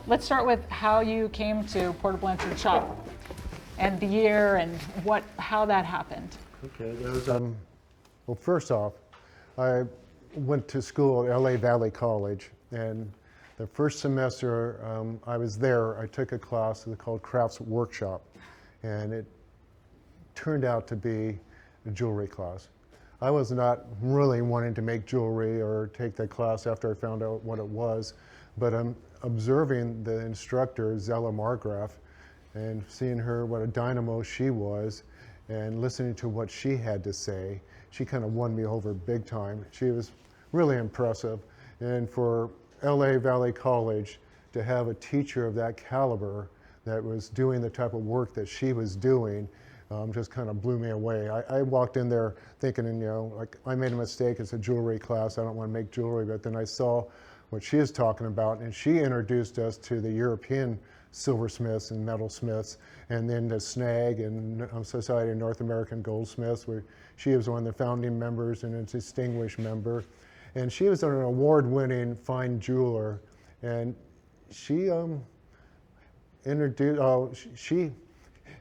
let's start with how you came to Porter Blanchard shop and the year and how that happened. Okay, that was, well, first off, I went to school at LA Valley College, and the first semester I was there, I took a class called Crafts Workshop, and it turned out to be a jewelry class. I was not really wanting to make jewelry or take that class after I found out what it was, but I'm observing the instructor, Zella Margraf, and seeing her, what a dynamo she was, and listening to what she had to say. She kind of won me over big time. She was really impressive. And for LA Valley College to have a teacher of that caliber that was doing the type of work that she was doing just kind of blew me away. I walked in there thinking, you know, like, I made a mistake, it's a jewelry class, I don't want to make jewelry, but then I saw what she was talking about, and she introduced us to the European silversmiths and metalsmiths, and then the SNAG and Society of North American Goldsmiths, where she was one of the founding members and a distinguished member. And she was an award-winning fine jeweler, and she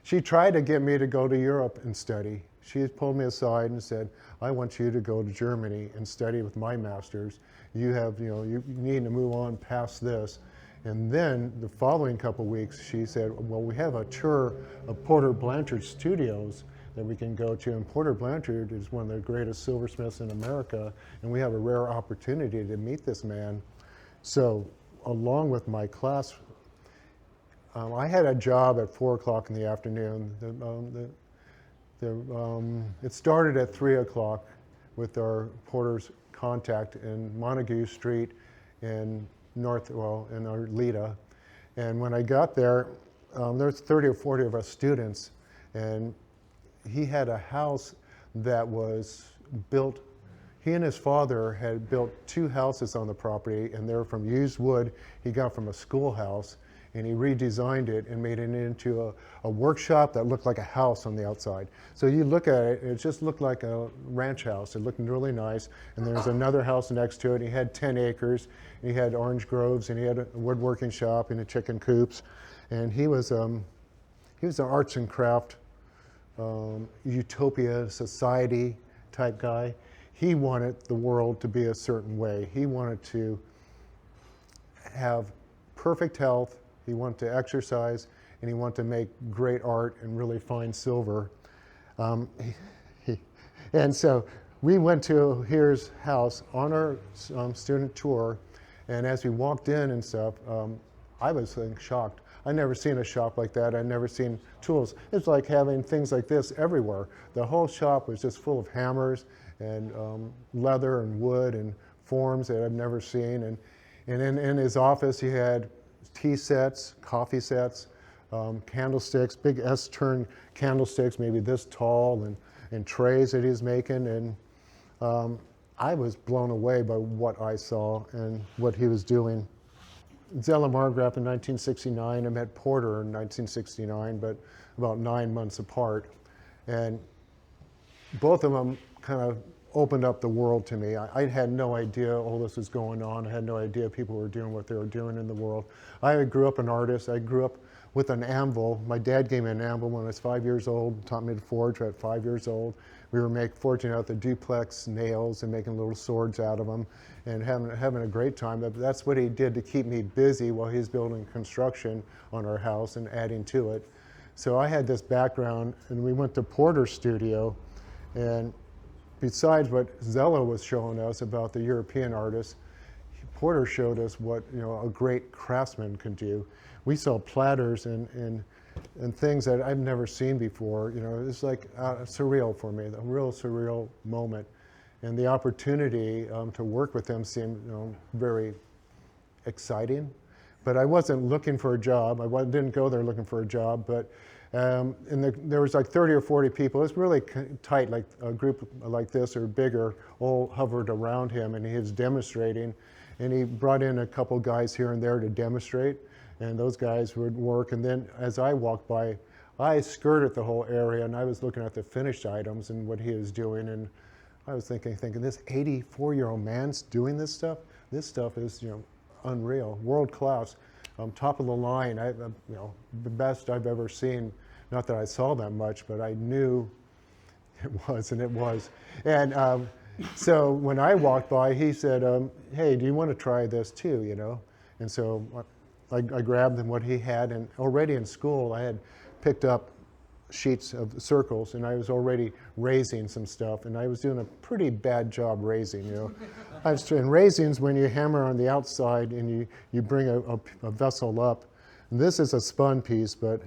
she tried to get me to go to Europe and study. She pulled me aside and said, I want you to go to Germany and study with my masters. You have, you know, you need to move on past this. And then the following couple weeks, she said, well, we have a tour of Porter Blanchard studios that we can go to. And Porter Blanchard is one of the greatest silversmiths in America, and we have a rare opportunity to meet this man. So along with my class, I had a job at 4 o'clock in the afternoon. It started at 3 o'clock with our Porter's contact in Montague Street in in Arleta. And when I got there, there's 30 or 40 of us students, and he had a house that was built. He and his father had built 2 houses on the property, and they were from used wood he got from a schoolhouse, and he redesigned it and made it into a workshop that looked like a house on the outside. So you look at it, it just looked like a ranch house. It looked really nice, and there was another house next to it. He had 10 acres, and he had orange groves, and he had a woodworking shop and a chicken coops, and he was an arts and craft utopia society type guy. He wanted the world to be a certain way. He wanted to have perfect health, he wanted to exercise, and he wanted to make great art and really fine silver. And so we went to his house on our student tour, and as we walked in and stuff, I was shocked. I'd never seen a shop like that. I'd never seen tools. It's like having things like this everywhere. The whole shop was just full of hammers and leather and wood and forms that I've never seen. And in his office, he had tea sets, coffee sets, candlesticks, big S-turn candlesticks, maybe this tall, and trays that he was making. And I was blown away by what I saw and what he was doing. Zella Margraf in 1969, I met Porter in 1969, but about 9 months apart. And both of them kind of opened up the world to me. I had no idea all this was going on. I had no idea people were doing what they were doing in the world. I grew up an artist. I grew up with an anvil. My dad gave me an anvil when I was 5 years old, taught me to forge at 5 years old. We were forging out the duplex nails and making little swords out of them and having a great time. But that's what he did to keep me busy while he was building construction on our house and adding to it. So I had this background, and we went to Porter's studio, and besides what Zella was showing us about the European artists, Porter showed us what a great craftsman can do. We saw platters and things that I've never seen before. It's like surreal for me, a real surreal moment. And the opportunity to work with them seemed very exciting. But I wasn't looking for a job. Didn't go there looking for a job, but there was like 30 or 40 people. It was really tight, like a group like this or bigger, all hovered around him, and he was demonstrating. And he brought in a couple guys here and there to demonstrate, and those guys would work. And then as I walked by, I skirted the whole area, and I was looking at the finished items and what he was doing, and I was thinking, this 84-year-old man's doing this stuff? This stuff is, unreal, world class. top of the line. The best I've ever seen. Not that I saw that much, but I knew it was, and it was. And so when I walked by, he said, "Hey, do you want to try this too?" And so I grabbed him what he had, and already in school I had picked up sheets of circles, and I was already raising some stuff, and I was doing a pretty bad job raising. And raisings, when you hammer on the outside and you bring a vessel up. And this is a spun piece, but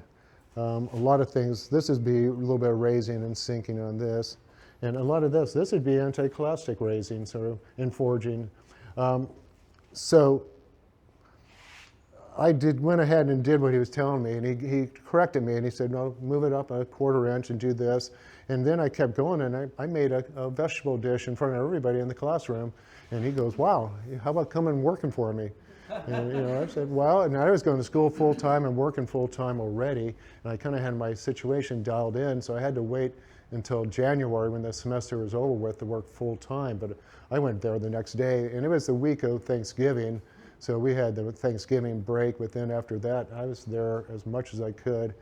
a lot of things, this would be a little bit of raising and sinking on this. And a lot of this would be anti-clastic raising, sort of, in forging. So I went ahead and did what he was telling me, and he corrected me, and he said, "No, move it up a 1/4 inch and do this." And then I kept going, and I made a vegetable dish in front of everybody in the classroom. And he goes, "Wow, how about coming working for me?" And I said, "Well," and I was going to school full time and working full time already, and I kind of had my situation dialed in, so I had to wait until January when the semester was over with to work full time. But I went there the next day, and it was the week of Thanksgiving, so we had the Thanksgiving break. But then after that, I was there as much as I could,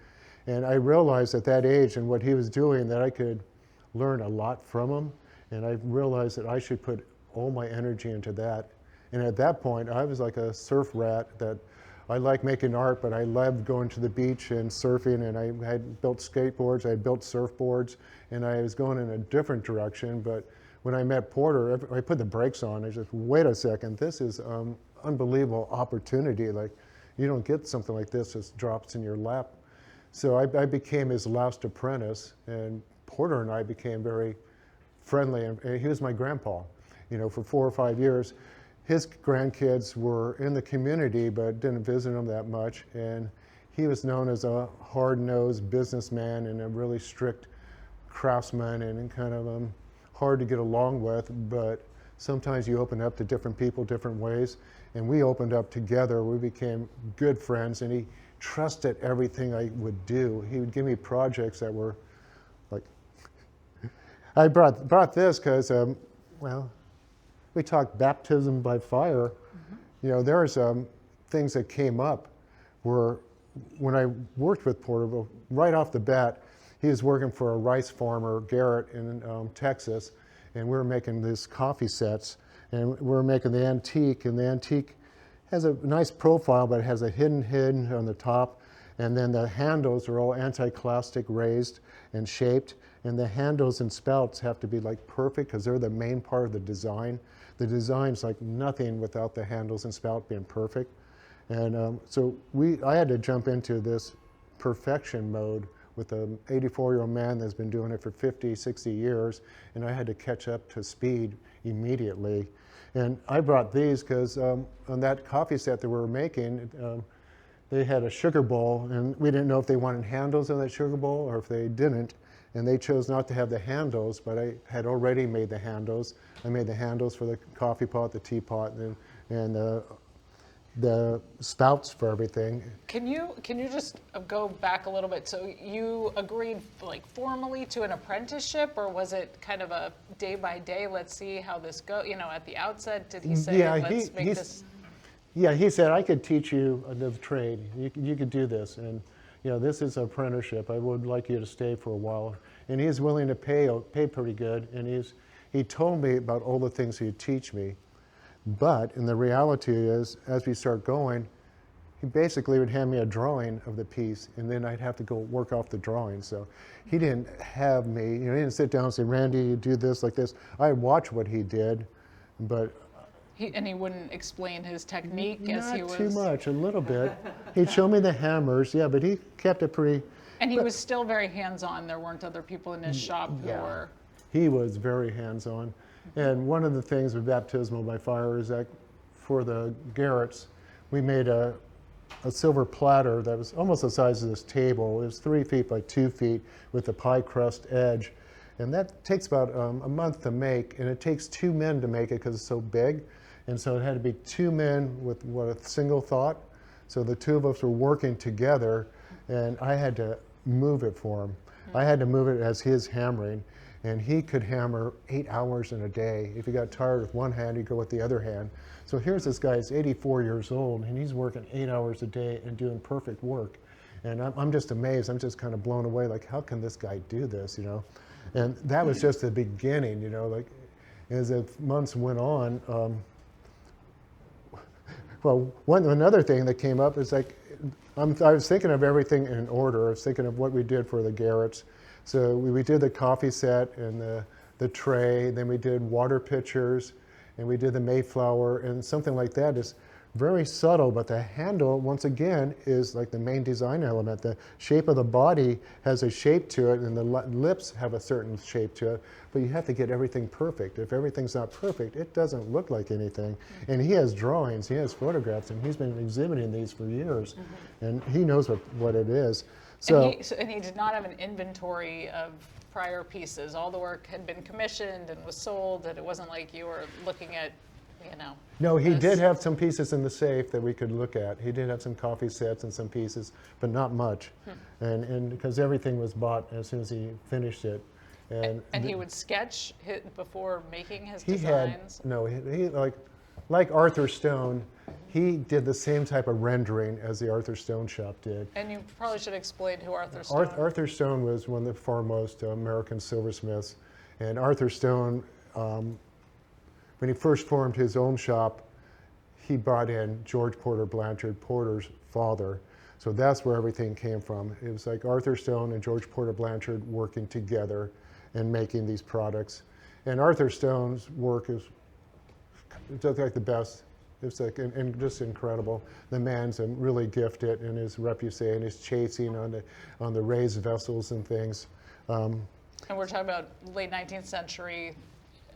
and I realized at that age and what he was doing that I could learn a lot from him, and I realized that I should put all my energy into that. And at that point, I was like a surf rat, that I like making art, but I loved going to the beach and surfing, and I had built skateboards, I had built surfboards, and I was going in a different direction. But when I met Porter, I put the brakes on. I just, wait a second, this is unbelievable opportunity. Like, you don't get something like this just drops in your lap. So I became his last apprentice, and Porter and I became very friendly, and he was my grandpa. For 4 or 5 years. His grandkids were in the community, but didn't visit him that much. And he was known as a hard-nosed businessman and a really strict craftsman, and kind of hard to get along with. But sometimes you open up to different people different ways. And we opened up together. We became good friends, and he trusted everything I would do. He would give me projects that were like, I brought this because, we talked baptism by fire. There's things that came up where when I worked with Porter, right off the bat, he was working for a rice farmer, Garrett, in Texas, and we were making these coffee sets, and we were making the antique, and the antique has a nice profile, but it has a hidden on the top, and then the handles are all anti-clastic raised and shaped, and the handles and spouts have to be like perfect because they're the main part of the design. The design's like nothing without the handles and spout being perfect. And so I had to jump into this perfection mode with an 84-year-old man that's been doing it for 50, 60 years, and I had to catch up to speed immediately. And I brought these because on that coffee set that we were making, they had a sugar bowl, and we didn't know if they wanted handles on that sugar bowl or if they didn't. And they chose not to have the handles, but I had already made the handles. I made the handles for the coffee pot, the teapot, and the spouts for everything. Can you just go back a little bit? So you agreed like formally to an apprenticeship, or was it kind of a day by day? Let's see how this goes. At the outset, did he say, let's make this? Yeah, he said, I could teach you another trade. You could do this, and this is an apprenticeship. I would like you to stay for a while. And he's willing to pay pretty good, and he told me about all the things he'd teach me. But, and the reality is, as we start going, he basically would hand me a drawing of the piece, and then I'd have to go work off the drawing. So he didn't have me, he didn't sit down and say, "Randy, you do this like this." I'd watch what he did, but He wouldn't explain his technique as he was? Not too much, a little bit. He'd show me the hammers, yeah, but he kept it pretty. And he was still very hands-on. There weren't other people in his shop who were? He was very hands-on. And one of the things with baptismal by fire is that for the Garretts, we made a silver platter that was almost the size of this table. It was 3 feet by 2 feet with a pie crust edge. And that takes about a month to make, and it takes 2 men to make it because it's so big. And so it had to be 2 men with a single thought. So the 2 of us were working together, and I had to move it for him. I had to move it as his hammering. and he could hammer 8 hours in a day. If he got tired with one hand, he'd go with the other hand. So here's this guy, he's 84 years old, and he's working 8 hours a day and doing perfect work. And I'm just amazed. I'm just kind of blown away. Like, how can this guy do this, you know? And that was just the beginning, you know. Like, as the months went on, well, another thing that came up is like, I was thinking of everything in order. I was thinking of what we did for the Garretts. So we did the coffee set and the tray, then we did water pitchers, and we did the Mayflower, and something like that is very subtle, but the handle, once again, is like the main design element. The shape of the body has a shape to it, and the lips have a certain shape to it, but you have to get everything perfect. If everything's not perfect, it doesn't look like anything. And he has drawings, he has photographs, and he's been exhibiting these for years, and he knows what it is. So, and he did not have an inventory of prior pieces. All the work had been commissioned and was sold, and it wasn't like you were looking at, you know. no, he did have some pieces in the safe that we could look at. He did have some coffee sets and some pieces, but not much. And because everything was bought as soon as he finished it. And he would sketch before making his he designs? had, no, he like Arthur Stone, he did the same type of rendering as the Arthur Stone shop did. And you probably should explain who Arthur Stone is. Arthur Stone was one of the foremost American silversmiths. And Arthur Stone, when he first formed his own shop, he brought in George Porter Blanchard, Porter's father. So that's where everything came from. It was like Arthur Stone and George Porter Blanchard working together and making these products. And Arthur Stone's work is just like the best. It's like and just incredible. The man's really gifted in his reputation, his chasing on the raised vessels and things. And we're talking about late 19th century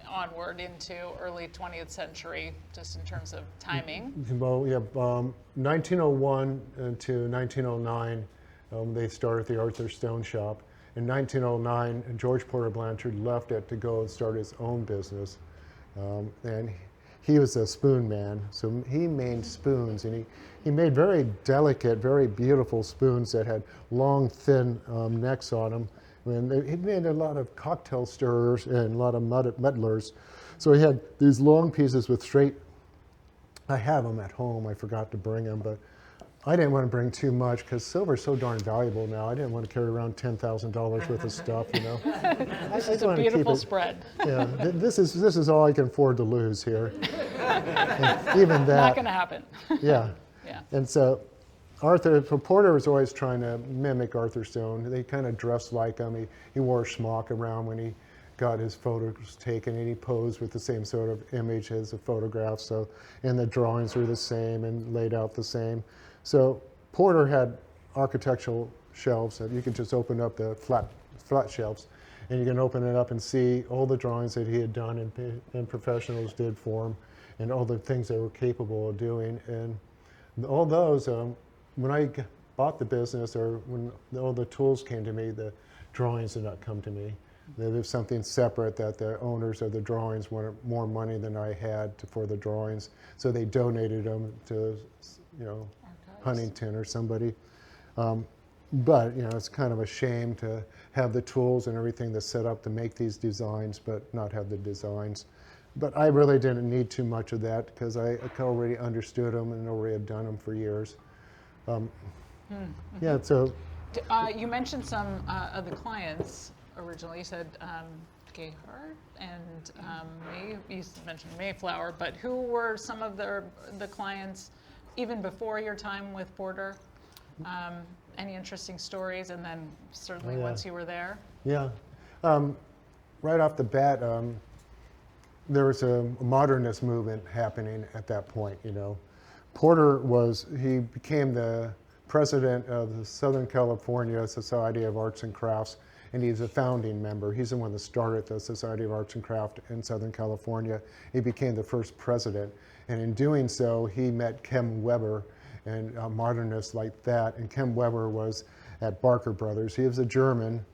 onward into early 20th century, just in terms of timing. Well, yeah, 1901 to 1909, they started the Arthur Stone shop. In 1909, George Porter Blanchard left it to go and start his own business. And he was a spoon man, so he made spoons, and he made very delicate, very beautiful spoons that had long, thin necks on them. And he made a lot of cocktail stirrers and a lot of muddlers. So he had these long pieces with straight, I have them at home, I forgot to bring them, but I didn't want to bring too much because silver is so darn valuable now. I didn't want to carry around $10,000 worth of stuff, you know. It's a beautiful spread. Yeah, this is all I can afford to lose here. And even that. Not going to happen. Yeah. Yeah. And so Porter was always trying to mimic Arthur Stone. They kind of dressed like him. He wore a schmuck around when he got his photos taken, and he posed with the same sort of image as the photograph. So, and the drawings were the same and laid out the same. So Porter had architectural shelves that you could just open up, the flat shelves, and you can open it up and see all the drawings that he had done and professionals did for him, and all the things they were capable of doing. And all those, when I bought the business, or when all the tools came to me, the drawings did not come to me. There was something separate that the owners of the drawings wanted more money than I had for the drawings, so they donated them to, you know, Huntington or somebody. But, you know, it's kind of a shame to have the tools and everything that's set up to make these designs, but not have the designs. But I really didn't need too much of that because I already understood them and already had done them for years. Yeah, so. You mentioned some of the clients originally. You said Gayhart and you mentioned Mayflower, but who were some of the clients even before your time with Porter? Any interesting stories, and then certainly once you were there? Yeah. Right off the bat, there was a modernist movement happening at that point, you know. Porter he became the president of the Southern California Society of Arts and Crafts, and he's a founding member. He's the one that started the Society of Arts and Crafts in Southern California. He became the first president, and in doing so, he met Kem Weber and modernists like that, and Kem Weber was at Barker Brothers. He was a German,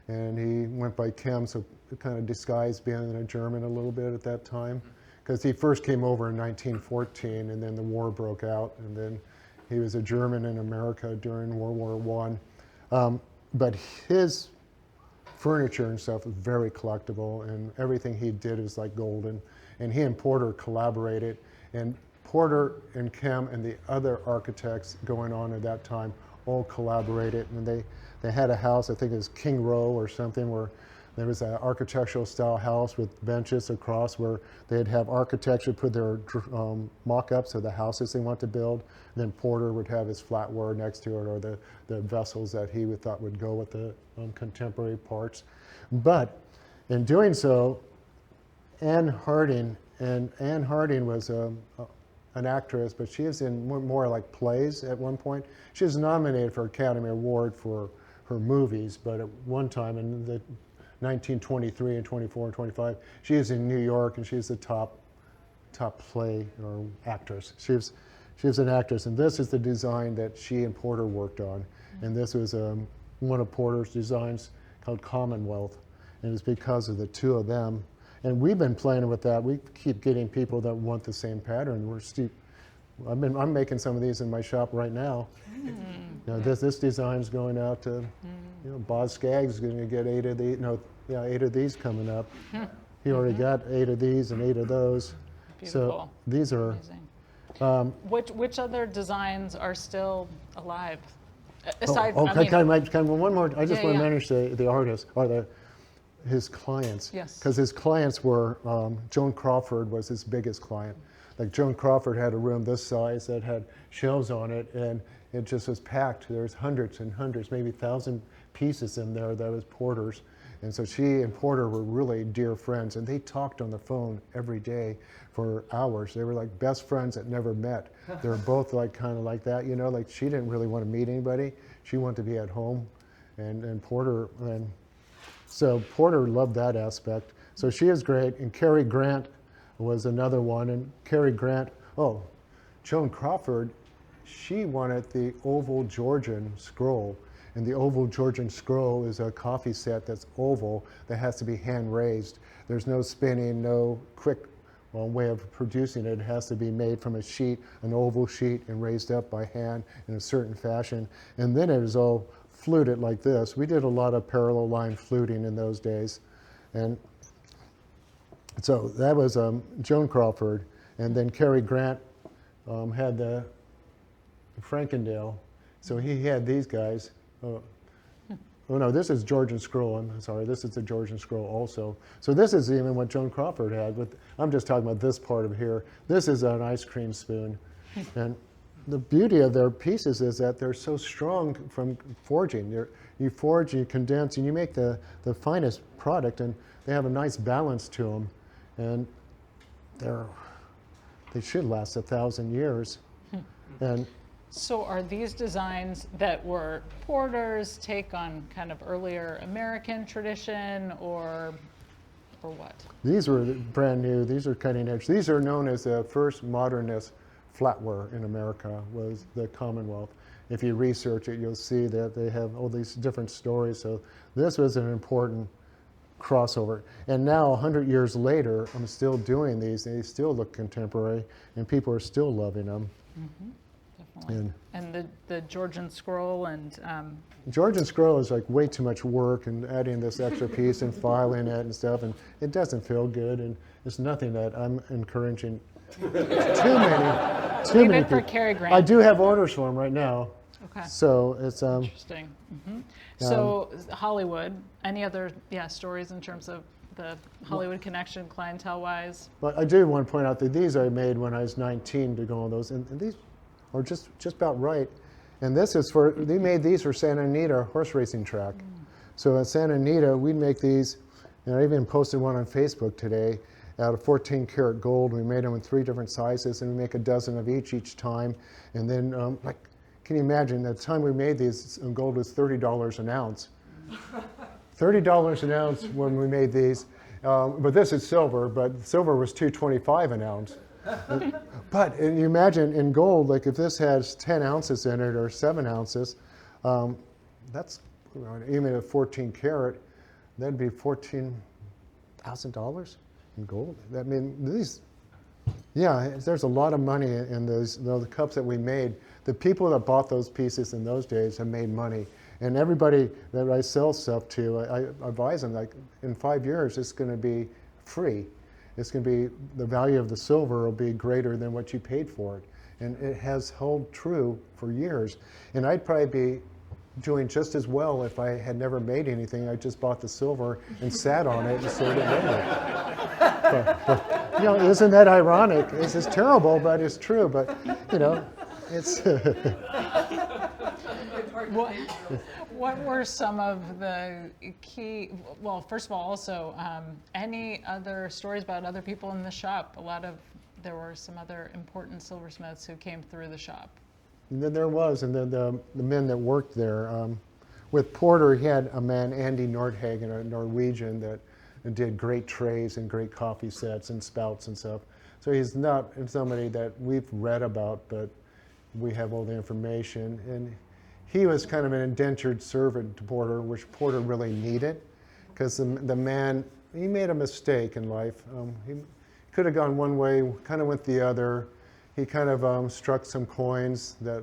and he went by Kem, so kind of disguised being a German a little bit at that time, because he first came over in 1914, and then the war broke out, and then he was a German in America during World War I. But his furniture and stuff was very collectible, and everything he did was like golden. And he and Porter collaborated, and Porter and Kim and the other architects going on at that time all collaborated, and they had a house, I think it was King Row or something, where there was an architectural style house with benches across where they'd have architects would put their mock-ups of the houses they want to build. And then Porter would have his flatware next to it, or the vessels that he thought would go with the contemporary parts. But in doing so, Anne Harding was an actress, but she was in more like plays at one point. She was nominated for Academy Award for her movies, but at one time in the 1923 and 24 and 25, she is in New York, and she's the top play or actress. She was an actress, and this is the design that she and Porter worked on. And this was one of Porter's designs called Commonwealth, and it's because of the two of them. And we've been playing with that. We keep getting people that want the same pattern. I'm making some of these in my shop right now. You know, this design's going out to, you know, Boz Scaggs is going to get 8 of these. No, yeah, 8 of these coming up. He already got 8 of these and 8 of those. Beautiful. So these are. Which other designs are still alive? Aside, one more. I just want to manage the artist or his clients. Yes. Because his clients were Joan Crawford was his biggest client. Like Joan Crawford had a room this size that had shelves on it, and it just was packed. There was hundreds and hundreds, maybe 1,000 pieces in there that was Porter's. And so she and Porter were really dear friends, and they talked on the phone every day for hours. They were like best friends that never met. They were both like kind of like that, you know, like she didn't really want to meet anybody. She wanted to be at home, and Porter, and so Porter loved that aspect. So she is great, and Cary Grant was another one, and Cary Grant, Joan Crawford, she wanted the oval Georgian scroll. And the oval Georgian scroll is a coffee set that's oval that has to be hand raised. There's no spinning, no quick way of producing it. It has to be made from a sheet, an oval sheet, and raised up by hand in a certain fashion. And then it is all fluted like this. We did a lot of parallel line fluting in those days. And so that was Joan Crawford. And then Cary Grant had the Frankendale. So he had these guys. Oh no, this is Georgian scroll. I'm sorry, this is the Georgian scroll also. So this is even what Joan Crawford had. I'm just talking about this part of here. This is an ice cream spoon. And the beauty of their pieces is that they're so strong from forging. You forge, you condense, and you make the finest product, and they have a nice balance to them. And they should last 1,000 years. And so are these designs that were Porter's take on kind of earlier American tradition, or what? These were brand new. These are cutting edge. These are known as the first modernist flatware in America, was the Commonwealth. If you research it, you'll see that they have all these different stories. So this was an important crossover. And now, 100 years later, I'm still doing these. They still look contemporary, and people are still loving them. Mm-hmm. And the Georgian scroll and Georgian scroll is like way too much work, and adding this extra piece and filing it and stuff, and it doesn't feel good, and it's nothing that I'm encouraging. Too many for people. Cary Grant. I do have orders for them right now. Okay. So it's interesting. Mm-hmm. So Hollywood. Any other stories in terms of the Hollywood connection, clientele-wise? But I do want to point out that these I made when I was 19 to go on those, and these are just about right. And this is they made these for Santa Anita horse racing track. So at Santa Anita, we'd make these, and I even posted one on Facebook today, out of 14 karat gold. We made them in 3 different sizes, and we make a dozen of each time. And then, can you imagine, at the time we made these, gold was $30 an ounce. $30 an ounce when we made these. But this is silver, but silver was $2.25 an ounce. But and you imagine in gold, like if this has 10 ounces in it or 7 ounces, that's even at 14 karat, that'd be $14,000 in gold. I mean, there's a lot of money in those the cups that we made. The people that bought those pieces in those days have made money, And everybody that I sell stuff to, I advise them, like, in 5 years, it's going to be free. It's going to be, the value of the silver will be greater than what you paid for it. And it has held true for years. And I'd probably be doing just as well if I had never made anything. I just bought the silver and sat on it and sold it later. But, you know, isn't that ironic? It's just terrible, but it's true. But, you know, it's... What were some of the key, well, first of all, also, any other stories about other people in the shop? There were some other important silversmiths who came through the shop. And then there was, and then the men that worked there. With Porter, he had a man, Andy Nordhagen, a Norwegian, that did great trays and great coffee sets and spouts and stuff. So he's not somebody that we've read about, but we have all the information. And he was kind of an indentured servant to Porter, which Porter really needed, because the man, he made a mistake in life. He could have gone one way, kind of went the other. He kind of struck some coins that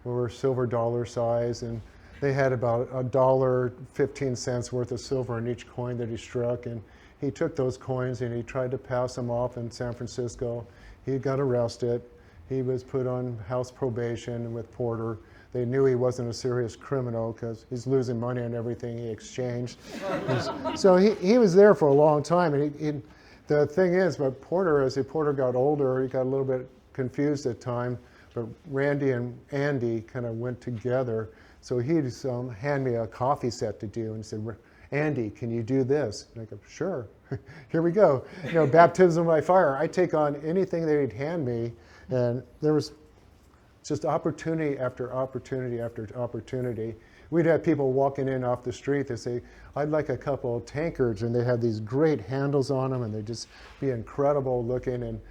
were silver dollar size, and they had about $1.15 worth of silver in each coin that he struck. And he took those coins and he tried to pass them off in San Francisco. He got arrested. He was put on house probation with Porter. They knew he wasn't a serious criminal because he's losing money on everything he exchanged. So he was there for a long time. And the thing is, but Porter, as Porter got older, he got a little bit confused at times. But Randy and Andy kind of went together. So he'd hand me a coffee set to do, and he said, "Andy, can you do this?" And I go, "Sure." Here we go. You know, baptism by fire. I take on anything that he'd hand me, and there was just opportunity after opportunity after opportunity. We'd have people walking in off the street. They say, "I'd like a couple of tankards," and they had these great handles on them, and they'd just be incredible looking.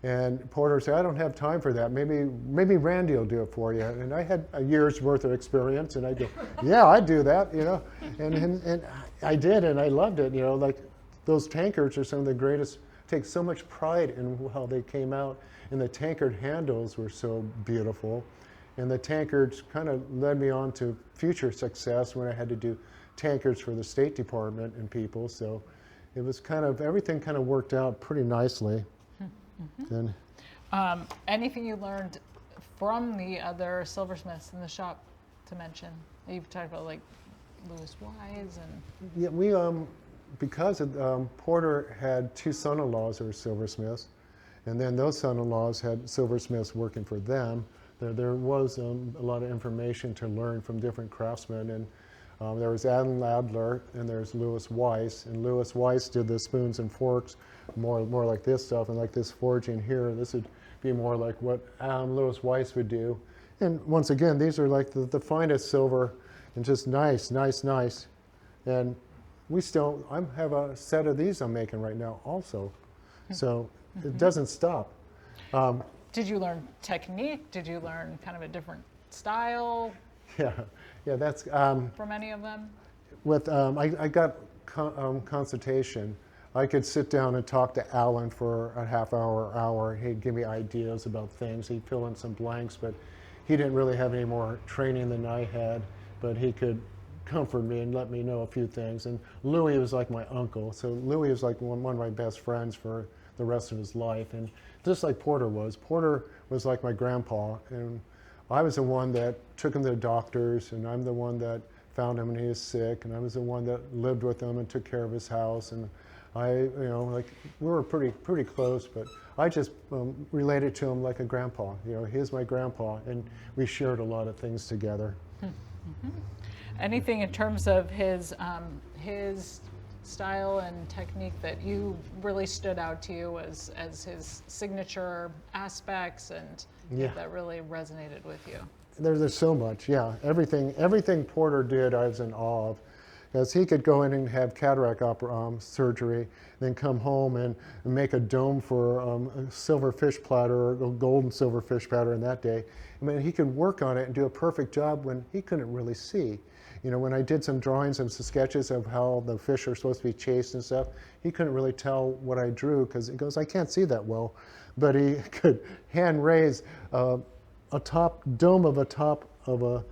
And Porter said, "I don't have time for that. Maybe Randy will do it for you." And I had a year's worth of experience, and I go, "Yeah, I'd do that," you know. And I did, and I loved it. You know, like those tankards are some of the greatest. Take so much pride in how they came out, and the tankard handles were so beautiful. And the tankards kind of led me on to future success when I had to do tankards for the State Department and people. So it was kind of, everything kind of worked out pretty nicely. Mm-hmm. Anything you learned from the other silversmiths in the shop to mention? You've talked about like Louis Wise and... Yeah, we, because Porter had two son-in-laws who were silversmiths, and then those son-in-laws had silversmiths working for them. There was a lot of information to learn from different craftsmen, and there was Adam Adler and there's Louis Weiss, and Louis Weiss did the spoons and forks, more like this stuff, and like this forging here, this would be more like what Louis Weiss would do. And once again, these are like the finest silver, and just nice. And I have a set of these I'm making right now also, so it doesn't stop. Did you learn technique? Did you learn kind of a different style? Yeah, that's... from any of them? I got consultation. I could sit down and talk to Alan for a half hour. He'd give me ideas about things. He'd fill in some blanks, but he didn't really have any more training than I had, but he could comfort me and let me know a few things. And Louis was like my uncle, so Louis was like one of my best friends for the rest of his life. And just like Porter was like my grandpa, and I was the one that took him to the doctors, and I'm the one that found him when he was sick, and I was the one that lived with him and took care of his house. And we were pretty close, but I just related to him like a grandpa. You know, he's my grandpa, and we shared a lot of things together. Mm-hmm. Anything in terms of his style and technique that you really stood out to you as his signature aspects, and that really resonated with you? There's so much, yeah. Everything Porter did, I was in awe of. Because he could go in and have cataract surgery, then come home and make a dome for a silver fish platter, or a gold and silver fish platter in that day. I mean, he could work on it and do a perfect job when he couldn't really see. You know, when I did some drawings and some sketches of how the fish are supposed to be chased and stuff, he couldn't really tell what I drew because he goes, "I can't see that well." But he could hand raise a top dome of a top of a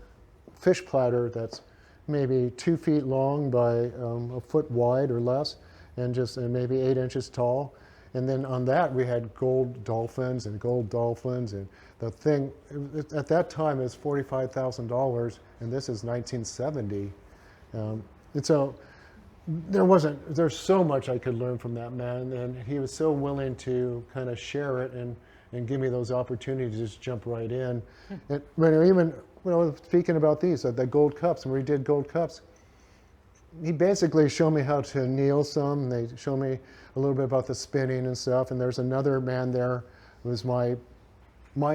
fish platter that's, maybe 2 feet long by a foot wide or less, and maybe 8 inches tall. And then on that we had gold dolphins, and the thing at that time is $45,000, and this is 1970. And so there's so much I could learn from that man, and he was so willing to kind of share it and give me those opportunities to just jump right in. And even when I was speaking about these, the gold cups, when we did gold cups, he basically showed me how to anneal some. They showed me a little bit about the spinning and stuff. And there's another man there who was my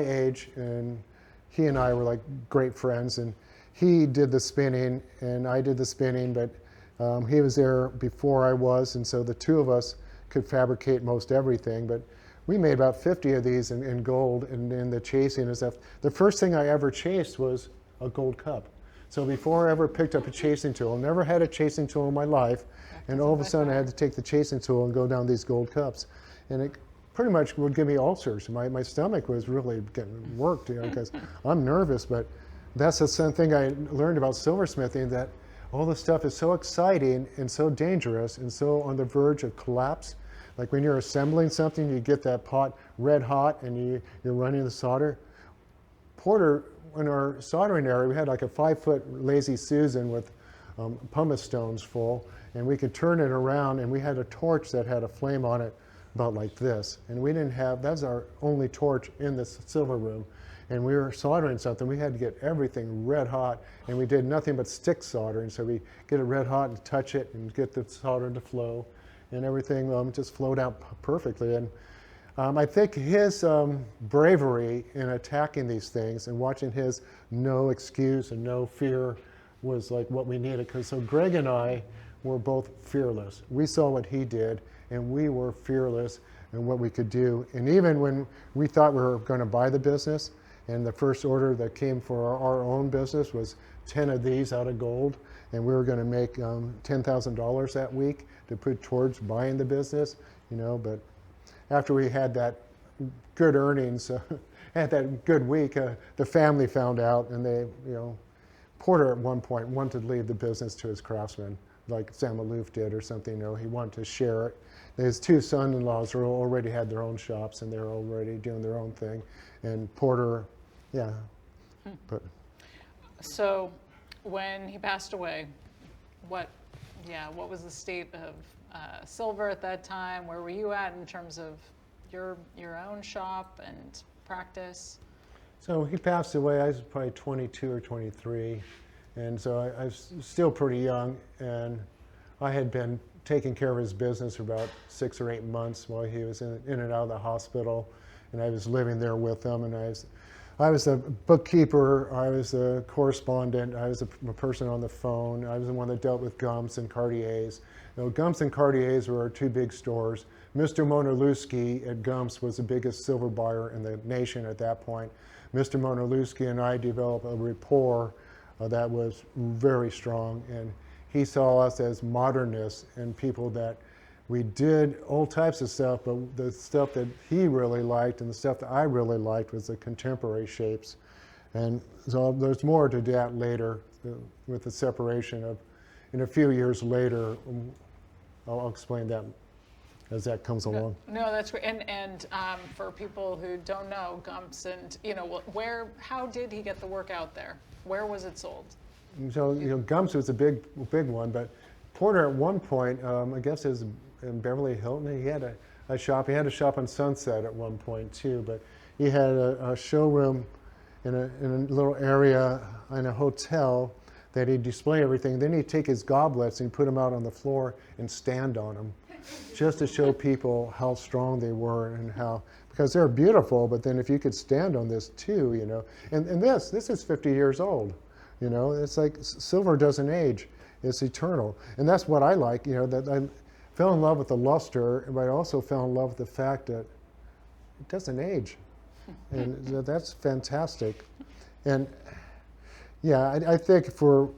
age, and he and I were like great friends. And he did the spinning, and I did the spinning, but he was there before I was, and so the two of us could fabricate most everything. But we made about 50 of these in gold, and in the chasing and stuff. The first thing I ever chased was a gold cup. So before I ever picked up a chasing tool, never had a chasing tool in my life, and all of a sudden I had to take the chasing tool and go down these gold cups. And it pretty much would give me ulcers. My stomach was really getting worked, because I'm nervous, but that's the same thing I learned about silversmithing, that all this stuff is so exciting and so dangerous and so on the verge of collapse. Like when you're assembling something, you get that pot red hot and you're running the solder. Porter, in our soldering area, we had like a 5-foot Lazy Susan with pumice stones full, and we could turn it around, and we had a torch that had a flame on it about like this. And we didn't have, that was our only torch in this silver room. And we were soldering something, we had to get everything red hot, and we did nothing but stick soldering. So we get it red hot and touch it and get the solder to flow, and everything just flowed out perfectly. And I think his bravery in attacking these things and watching his no excuse and no fear was like what we needed. Because so Greg and I were both fearless. We saw what he did, and we were fearless in what we could do. And even when we thought we were going to buy the business, and the first order that came for our own business was 10 of these out of gold, and we were going to make $10,000 that week to put towards buying the business, but after we had that good earnings, had that good week, the family found out, and they, Porter at one point wanted to leave the business to his craftsmen, like Sam Malouf did or something. He wanted to share it. His two son-in-laws already had their own shops, and they were already doing their own thing. And Porter, but. So when he passed away, what was the state of silver at that time? Where were you at in terms of your own shop and practice? So he passed away, I was probably 22 or 23. And so I was still pretty young, and I had been taking care of his business for about 6 or 8 months while he was in and out of the hospital. And I was living there with him, and I was the bookkeeper, I was the correspondent, I was a person on the phone, I was the one that dealt with Gumps and Cartiers. Gumps and Cartiers were our two big stores. Mr. Monolewski at Gumps was the biggest silver buyer in the nation at that point. Mr. Monolewski and I developed a rapport that was very strong, and he saw us as modernists and people that we did all types of stuff, but the stuff that he really liked and the stuff that I really liked was the contemporary shapes. And so there's more to that later with the separation of, in a few years later, I'll explain that as that comes along. No, that's great. And for people who don't know Gumps, and how did he get the work out there? Where was it sold? So Gumps was a big one, but Porter at one point, I guess, is in Beverly Hilton. He had a shop. He had a shop on Sunset at one point too, but he had a showroom in a little area in a hotel that he'd display everything. Then he'd take his goblets and put them out on the floor and stand on them, just to show people how strong they were and because they're beautiful. But then if you could stand on this too, and this is 50 years old. It's like silver doesn't age; it's eternal, and that's what I like. That I fell in love with the luster, but I also fell in love with the fact that it doesn't age, and that's fantastic. And I think for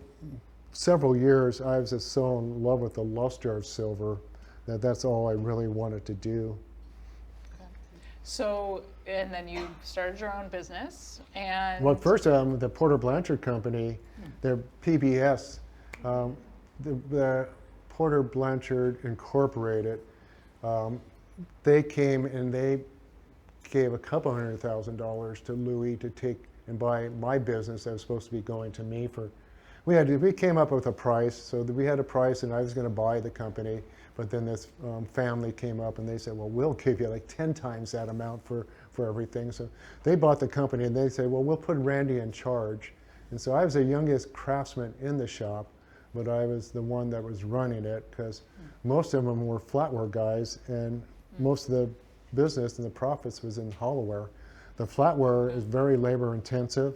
several years I was just so in love with the luster of silver that's all I really wanted to do. Okay. So, and then you started your own business, and well, at first the Porter Blanchard company, their PBS The Porter Blanchard Incorporated, they came and they gave a couple $100,000 to Louis to take and buy my business that was supposed to be going to me for. We came up with a price, so we had a price, and I was going to buy the company. But then this family came up and they said, well, we'll give you like 10 times that amount for everything. So they bought the company and they said, well, we'll put Randy in charge. And so I was the youngest craftsman in the shop, but I was the one that was running it because most of them were flatware guys, and most of the business and the profits was in hollowware. The flatware is very labor intensive,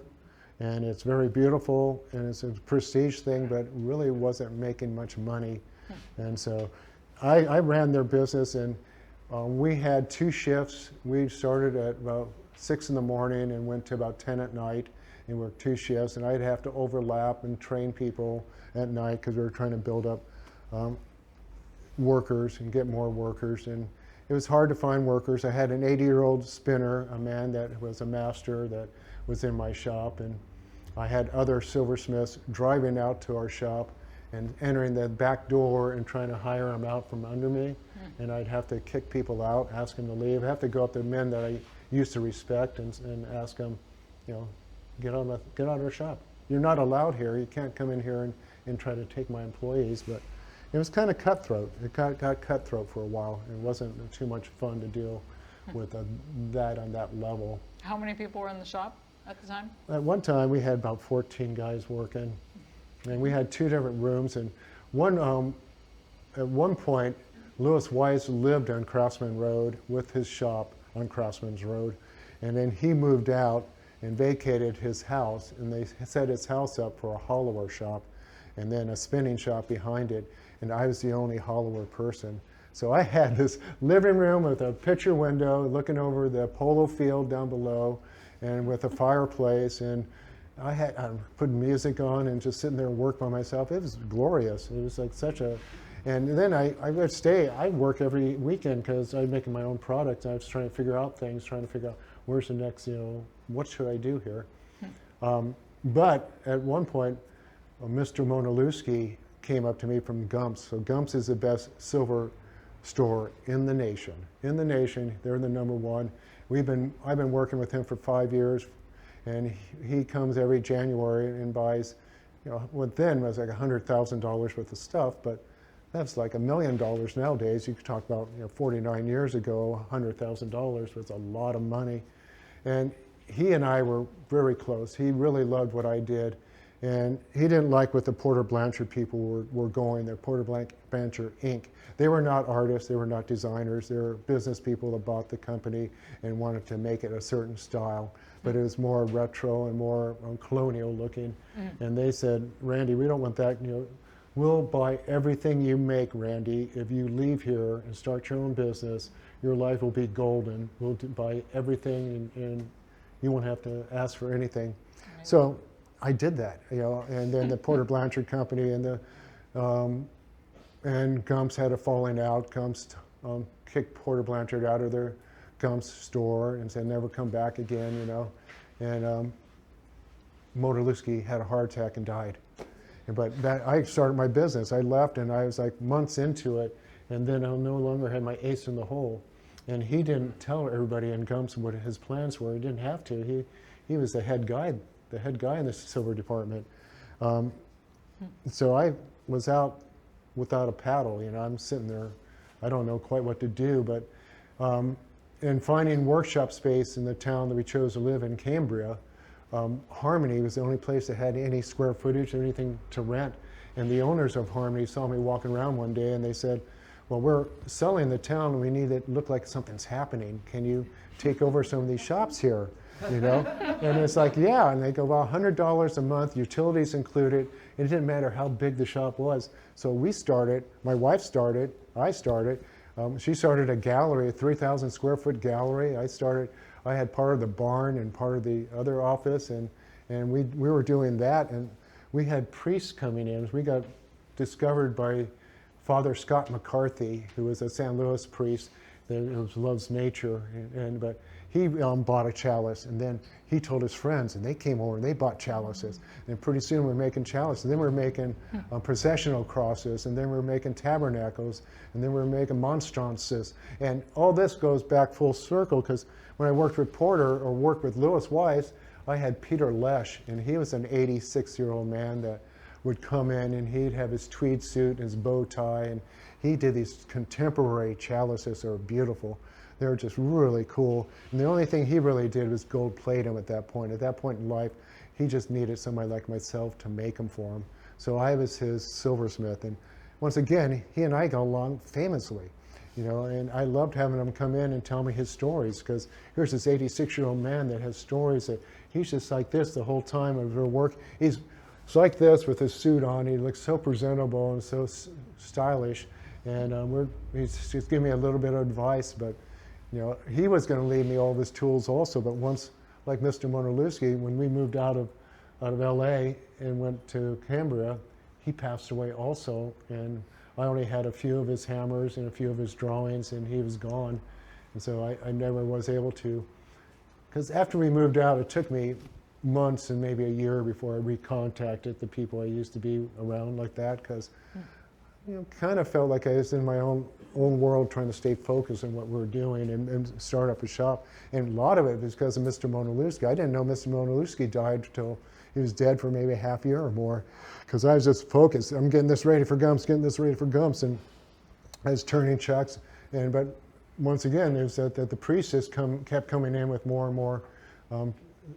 and it's very beautiful, and it's a prestige thing, but really wasn't making much money. And so I ran their business, and we had 2 shifts. We started at about 6 in the morning and went to about 10 at night, and worked 2 shifts, and I'd have to overlap and train people at night because we were trying to build up workers and get more workers. And it was hard to find workers. I had an 80-year-old spinner, a man that was a master that was in my shop, and I had other silversmiths driving out to our shop and entering the back door and trying to hire them out from under me. And I'd have to kick people out, ask them to leave. I'd have to go up to men that I used to respect and ask them, you know, get out of our shop. You're not allowed here. You can't come in here and try to take my employees. But it was kind of cutthroat. It got cutthroat for a while. It wasn't too much fun to deal with that on that level. How many people were in the shop at the time? At one time, we had about 14 guys working. And we had 2 different rooms. And at one point, Louis Weiss lived on Craftsman Road with his shop on Craftsman's Road. And then he moved out and vacated his house, and they set his house up for a hollowware shop and then a spinning shop behind it. And I was the only hollowware person. So I had this living room with a picture window looking over the polo field down below, and with a fireplace, and I put music on and just sitting there and work by myself. It was glorious. It was like such a, and then I would stay. I'd work every weekend because I was making my own products. I was trying to figure out things, trying to figure out where's the next, what should I do here? But at one point, Mr. Monalewski came up to me from Gumps. So Gumps is the best silver store in the nation. In the nation, they're the #1. I've been working with him for 5 years. And he comes every January and buys, what then was like $100,000 worth of stuff, but that's like $1 million nowadays. You could talk about 49 years ago, $100,000 was a lot of money. And he and I were very close. He really loved what I did. And he didn't like what the Porter Blanchard people were going, the Porter Blanchard Inc. They were not artists, they were not designers, they were business people that bought the company and wanted to make it a certain style. But it was more retro and more colonial looking. And they said, Randy, we don't want that. We'll buy everything you make, Randy. If you leave here and start your own business, your life will be golden. We'll buy everything and you won't have to ask for anything. Right. So I did that, and then the Porter Blanchard company and Gumps had a falling out. Gumps kicked Porter Blanchard out of their Gumps store and said never come back again, And Monalewski had a heart attack and died. But I started my business. I left and I was like months into it, and then I no longer had my ace in the hole. And he didn't tell everybody in Gumps what his plans were. He didn't have to. He was the head guy in the silver department. So I was out without a paddle. I'm sitting there. I don't know quite what to do, but in finding workshop space in the town that we chose to live in, Cambria, Harmony was the only place that had any square footage or anything to rent. And the owners of Harmony saw me walking around one day and they said, well, we're selling the town and we need it to look like something's happening. Can you take over some of these shops here? And it's like, yeah. And they go, well, $100 a month, utilities included. It didn't matter how big the shop was. So we started, my wife started, I started. She started a gallery, a 3,000 square foot gallery. I had part of the barn and part of the other office, and we were doing that. And we had priests coming in. We got discovered by Father Scott McCarthy, who was a San Luis priest that loves nature, but he bought a chalice, and then he told his friends, and they came over and they bought chalices. And pretty soon we're making chalices. And then we're making processional crosses, and then we're making tabernacles, and then we're making monstrances. And all this goes back full circle, because when I worked with Porter or worked with Lewis Weiss, I had Peter Lesh, and he was an 86-year-old man that would come in, and he'd have his tweed suit and his bow tie, and he did these contemporary chalices that were beautiful. They were just really cool. And the only thing he really did was gold plate them at that point. At that point in life, he just needed somebody like myself to make them for him. So I was his silversmith. And once again, he and I got along famously, you know, and I loved having him come in and tell me his stories, because here's this 86-year-old man that has stories that he's just like this the whole time of their work. He's like this with his suit on. He looks so presentable and so stylish. And he's just giving me a little bit of advice, but you know, he was going to leave me all of his tools also, but once, like Mr. Monolewski, when we moved out of LA and went to Cambria, he passed away also, and I only had a few of his hammers and a few of his drawings, and he was gone. And so I never was able to, because after we moved out, it took me months and maybe a year before I recontacted the people I used to be around like that, because you know, kind of felt like I was in my own world trying to stay focused on what we were doing and start up a shop. And a lot of it was because of Mr. Monolewski. I didn't know Mr. Monolewski died until he was dead for maybe a half year or more, because I was just focused. I'm getting this ready for Gumps, getting this ready for Gumps, and I was turning checks. But once again, it was that the priests just kept coming in with more and more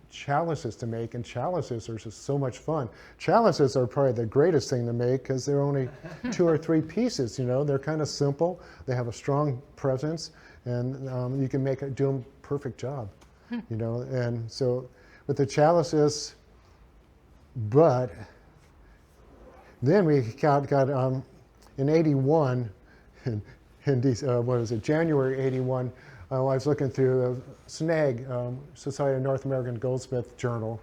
chalices to make, and chalices are just so much fun. Chalices are probably the greatest thing to make, because they're only 2 or 3 pieces, you know. They're kind of simple, they have a strong presence, and you can do them perfect job, you know. And so with the chalices, but then we got in 81, January 81, I was looking through SNAG, Society of North American Goldsmith Journal,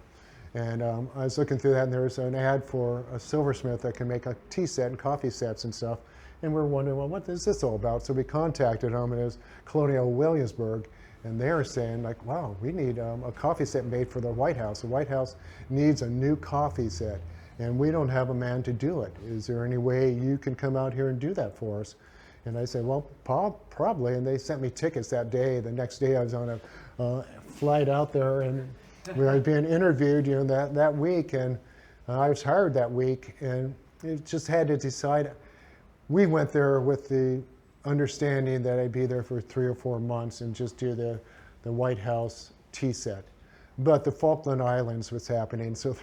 and I was looking through that, and there was an ad for a silversmith that can make a tea set and coffee sets and stuff. And we're wondering, well, what is this all about? So we contacted them, and it was Colonial Williamsburg, and they were saying, like, wow, we need a coffee set made for the White House. The White House needs a new coffee set, and we don't have a man to do it. Is there any way you can come out here and do that for us? And I said, well, probably. And they sent me tickets that day. The next day I was on a flight out there, and we were being interviewed, you know, that week. And I was hired that week, and it just had to decide. We went there with the understanding that I'd be there for 3 or 4 months and just do the White House tea set. But the Falkland Islands was happening, so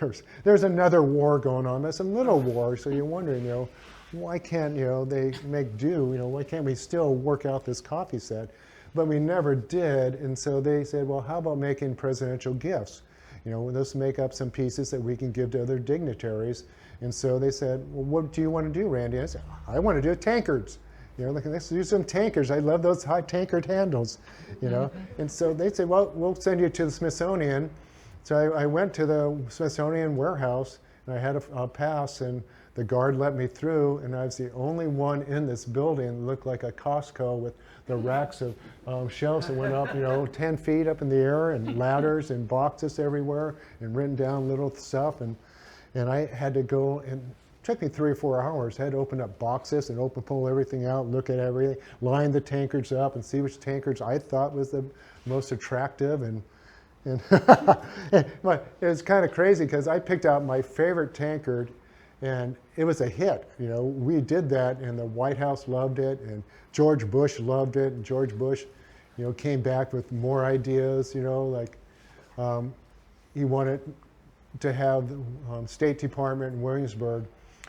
there's another war going on. That's a little war, so you're wondering, you know, why can't, you know, they make do, you know, why can't we still work out this coffee set? But we never did, and so they said, well, how about making presidential gifts? You know, let's make up some pieces that we can give to other dignitaries. And so they said, well, what do you want to do, Randy? And I said, I want to do tankards. You know, like, let's do some tankards. I love those high tankard handles, you know. And so they said, well, we'll send you to the Smithsonian. So I went to the Smithsonian warehouse, and I had a pass, and the guard let me through, and I was the only one in this building that looked like a Costco with the racks of shelves that went up, you know, 10 feet up in the air, and ladders and boxes everywhere, and written down little stuff. And I had to go, and it took me 3 or 4 hours. I had to open up boxes and pull everything out, look at everything, line the tankards up, and see which tankards I thought was the most attractive. And but it was kind of crazy, because I picked out my favorite tankard, and it was a hit. You know, we did that, and the White House loved it, and George Bush loved it, and George Bush, you know, came back with more ideas. You know, like he wanted to have the State Department in Williamsburg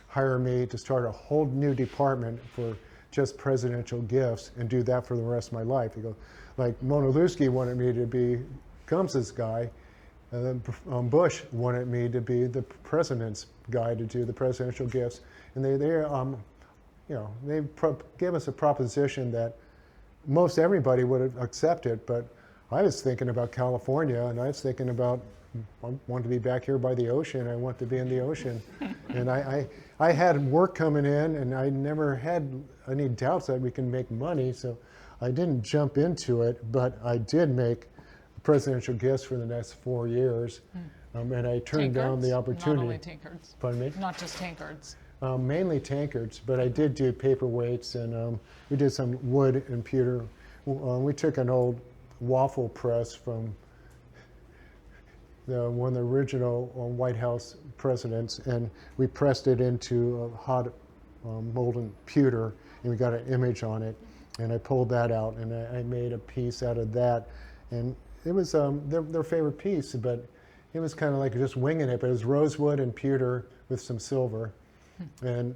hire me to start a whole new department for just presidential gifts and do that for the rest of my life. He goes, like, Monolewski wanted me to be Gumps's guy, and then Bush wanted me to be the president's guy to do the presidential gifts. And they you know, they gave us a proposition that most everybody would have accepted, but I was thinking about California, and I was thinking about, I want to be back here by the ocean. I want to be in the ocean. And I had work coming in, and I never had any doubts that we can make money, so I didn't jump into it, but I did make presidential gifts for the next 4 years. And I turned down the opportunity. Not only tankards. Pardon me? Not just tankards. Mainly tankards, but I did do paperweights, and we did some wood and pewter. We took an old waffle press from one of the original White House presidents, and we pressed it into a hot molten pewter, and we got an image on it, and I pulled that out, and I made a piece out of that, and it was their favorite piece, but it was kind of like just winging it, but it was rosewood and pewter with some silver, and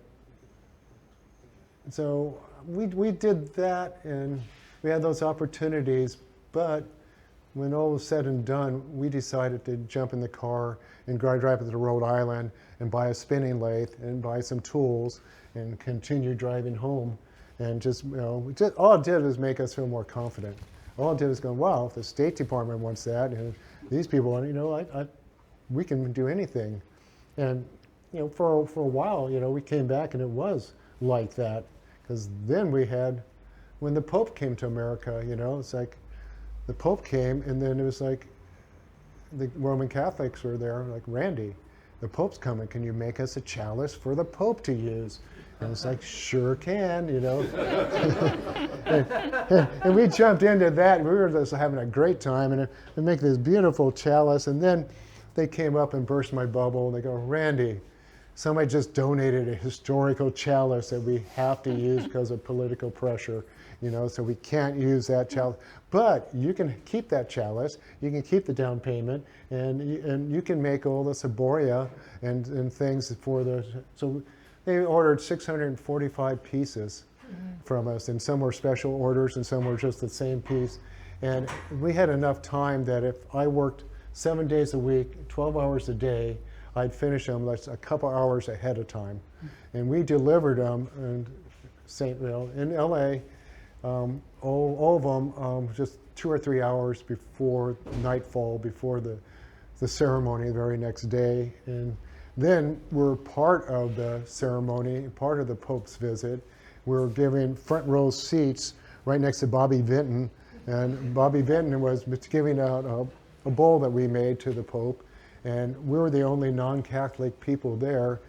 so we did that, and we had those opportunities, but when all was said and done, we decided to jump in the car and drive up to Rhode Island and buy a spinning lathe and buy some tools and continue driving home. And just, all it did was make us feel more confident. All it did was go, wow, if the State Department wants that, and these people, we can do anything. And, for a while, we came back and it was like that. Because then when the Pope came to America, it's like, the Pope came, and then it was like the Roman Catholics were there, like, Randy, the Pope's coming. Can you make us a chalice for the Pope to use? And it's like, sure can, and we jumped into that. We were just having a great time, and we make this beautiful chalice. And then they came up and burst my bubble, and they go, Randy, somebody just donated a historical chalice that we have to use because of political pressure. So we can't use that chalice. But you can keep that chalice, you can keep the down payment, and you can make all the ciboria and things for the, so they ordered 645 pieces from us, and some were special orders and some were just the same piece. And we had enough time that if I worked 7 days a week, 12 hours a day, I'd finish them like a couple hours ahead of time. And we delivered them in LA, all of them just 2 or 3 hours before nightfall, before the ceremony the very next day. And then we're part of the ceremony, part of the Pope's visit. We're giving front row seats right next to Bobby Vinton. And Bobby Vinton was giving out a bowl that we made to the Pope. And we were the only non-Catholic people there.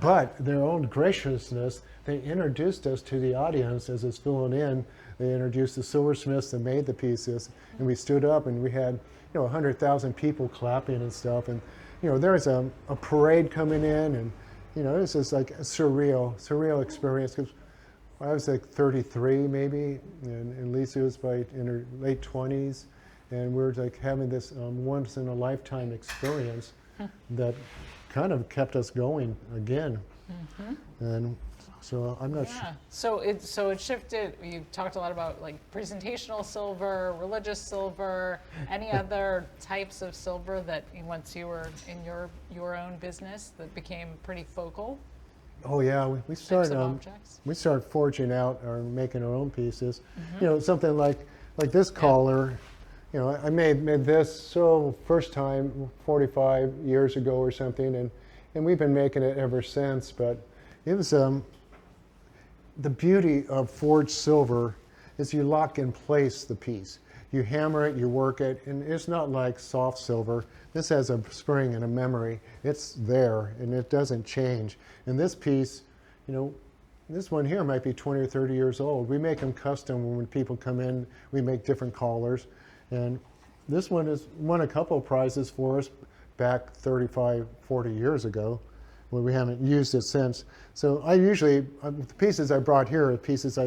But their own graciousness, they introduced us to the audience as it's filling in. They introduced the silversmiths that made the pieces, and we stood up and we had 100,000 people clapping and stuff. And there's a parade coming in, and it's just like a surreal experience. Because I was like 33 maybe, and Lisa was in her late 20s, and we were like having this once in a lifetime experience that kind of kept us going again. And so I'm not sure. So it shifted. You talked a lot about like presentational silver, religious silver, any other types of silver that once you were in your own business that became pretty focal. Oh yeah, we started forging out or making our own pieces. Something like this collar. I made this first time 45 years ago or something, and we've been making it ever since. But it was the beauty of forged silver is you lock in place the piece. You hammer it, you work it, and it's not like soft silver. This has a spring and a memory. It's there, and it doesn't change. And this piece, this one here might be 20 or 30 years old. We make them custom when people come in. We make different collars. And this one has won a couple of prizes for us back 35, 40 years ago, where we haven't used it since. So I usually, the pieces I brought here are pieces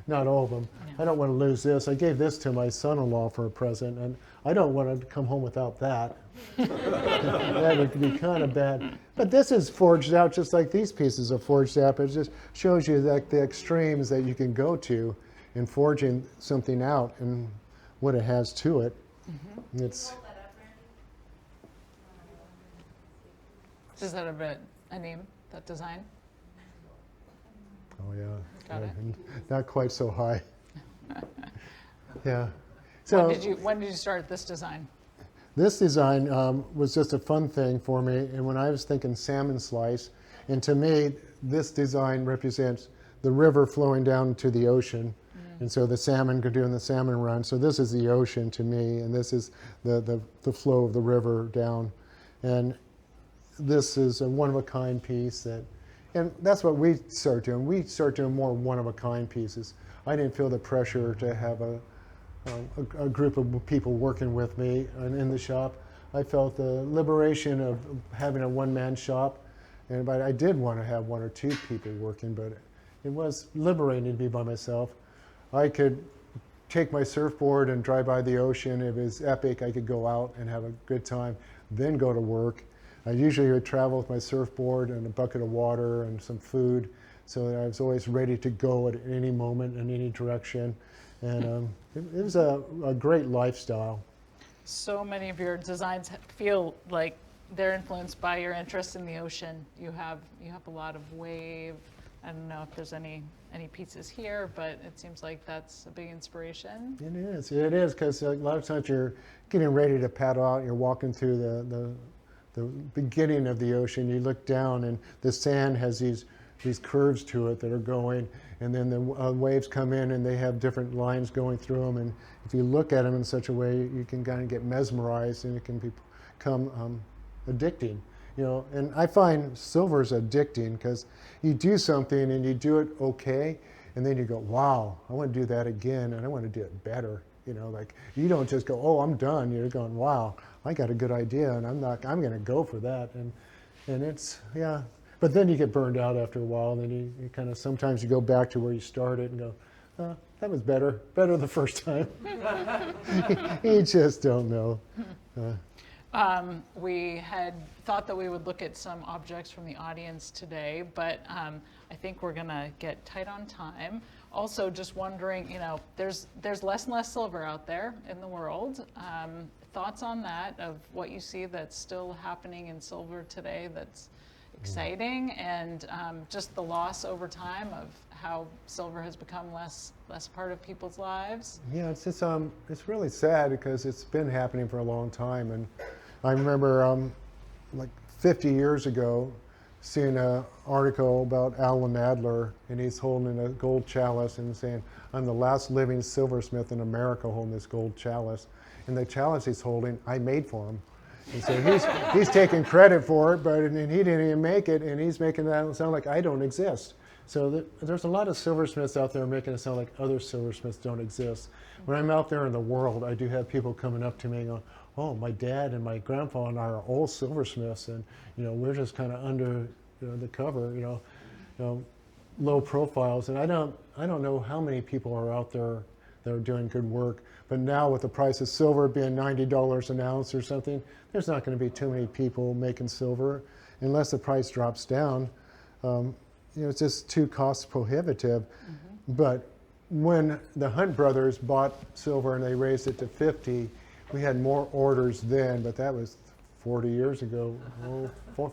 not all of them. I don't want to lose this. I gave this to my son-in-law for a present, and I don't want to come home without that. That would be kind of bad. But this is forged out just like these pieces are forged out. But it just shows you like the extremes that you can go to in forging something out and what it has to it. It's. Does that have a name, that design? Oh yeah. Got it. Not quite so high. Yeah. So when did you start this design? This design was just a fun thing for me, and when I was thinking salmon slice, and to me, this design represents the river flowing down to the ocean, And so the salmon, doing the salmon run. So this is the ocean to me, and this is the flow of the river down. And this is a one-of-a-kind piece and that's what we start doing. We start doing more one-of-a-kind pieces. I didn't feel the pressure to have a group of people working with me in the shop. I felt the liberation of having a one-man shop, but I did want to have one or two people working, but it was liberating to be by myself. I could take my surfboard and drive by the ocean. If it was epic, I could go out and have a good time, then go to work. I usually would travel with my surfboard and a bucket of water and some food, so that I was always ready to go at any moment in any direction. And it was a great lifestyle. So many of your designs feel like they're influenced by your interest in the ocean. You have a lot of wave. I don't know if there's any pieces here, but it seems like that's a big inspiration. It is, because a lot of times you're getting ready to paddle out, you're walking through the beginning of the ocean, you look down and the sand has these curves to it that are going, and then the waves come in and they have different lines going through them, and if you look at them in such a way, you can kind of get mesmerized, and it can become addicting. And I find silver is addicting because you do something and you do it okay, and then you go, wow, I want to do that again, and I want to do it better. Like you don't just go, oh, I'm done. You're going, wow, I got a good idea, and I'm going to go for that. And it's, yeah. But then you get burned out after a while, and then you kind of, sometimes you go back to where you started and go, that was better the first time. You just don't know. We had thought that we would look at some objects from the audience today, but I think we're going to get tight on time. Also, just wondering, there's less and less silver out there in the world. Thoughts on that, of what you see that's still happening in silver today that's exciting, and just the loss over time of how silver has become less part of people's lives? Yeah, it's really sad because it's been happening for a long time. And I remember like 50 years ago seeing an article about Alan Adler, and he's holding a gold chalice and saying, I'm the last living silversmith in America holding this gold chalice. And the chalice he's holding, I made for him. And so he's taking credit for it, but and he didn't even make it, and he's making that sound like I don't exist. So there's a lot of silversmiths out there making it sound like other silversmiths don't exist. When I'm out there in the world, I do have people coming up to me and going, oh, my dad and my grandfather and I are all silversmiths, and we're just kind of under the cover, low profiles. And I don't know how many people are out there that are doing good work. But now with the price of silver being $90 an ounce or something, there's not going to be too many people making silver unless the price drops down. It's just too cost prohibitive. Mm-hmm. But when the Hunt brothers bought silver and they raised it to 50, we had more orders then, but that was 40 years ago,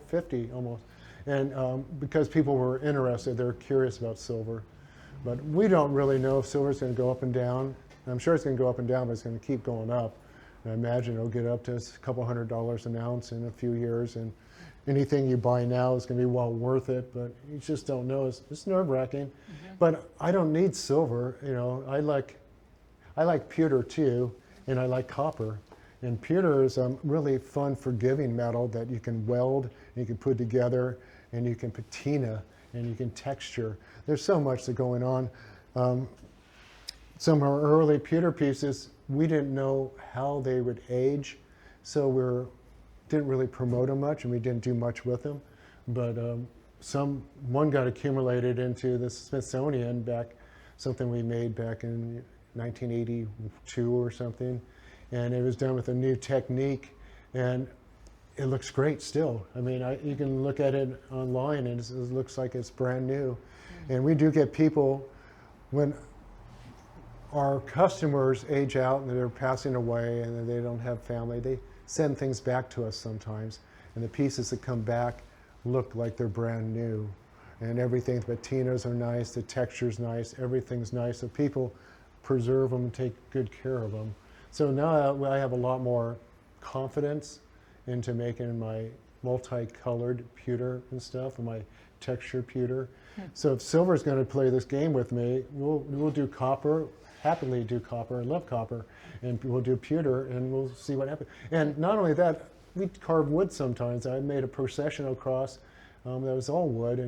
50 almost. And because people were interested, they were curious about silver. But we don't really know if silver's going to go up and down. I'm sure it's going to go up and down, but it's going to keep going up. And I imagine it'll get up to a couple $100 an ounce in a few years, and anything you buy now is going to be well worth it, but you just don't know. It's nerve-wracking. Mm-hmm. But I don't need silver. I like pewter too, and I like copper. And pewter is a really fun, forgiving metal that you can weld, and you can put together, and you can patina, and you can texture. There's so much that's going on. Some of our early pewter pieces, we didn't know how they would age, so we didn't really promote them much, and we didn't do much with them. But one got accumulated into the Smithsonian something we made back in 1982 or something, and it was done with a new technique, and it looks great still. I mean, you can look at it online, and it looks like it's brand new. Mm-hmm. And we do get people, when our customers age out and they're passing away and they don't have family, they send things back to us sometimes, and the pieces that come back look like they're brand new, and everything, the patinas are nice, the texture's nice, everything's nice, so people preserve them and take good care of them. So now I have a lot more confidence into making my multicolored pewter and stuff, and my texture pewter. So if silver's going to play this game with me, we'll do copper, happily do copper, I love copper, and we'll do pewter, and we'll see what happens. And not only that, we carve wood sometimes. I made a processional cross that was all wood,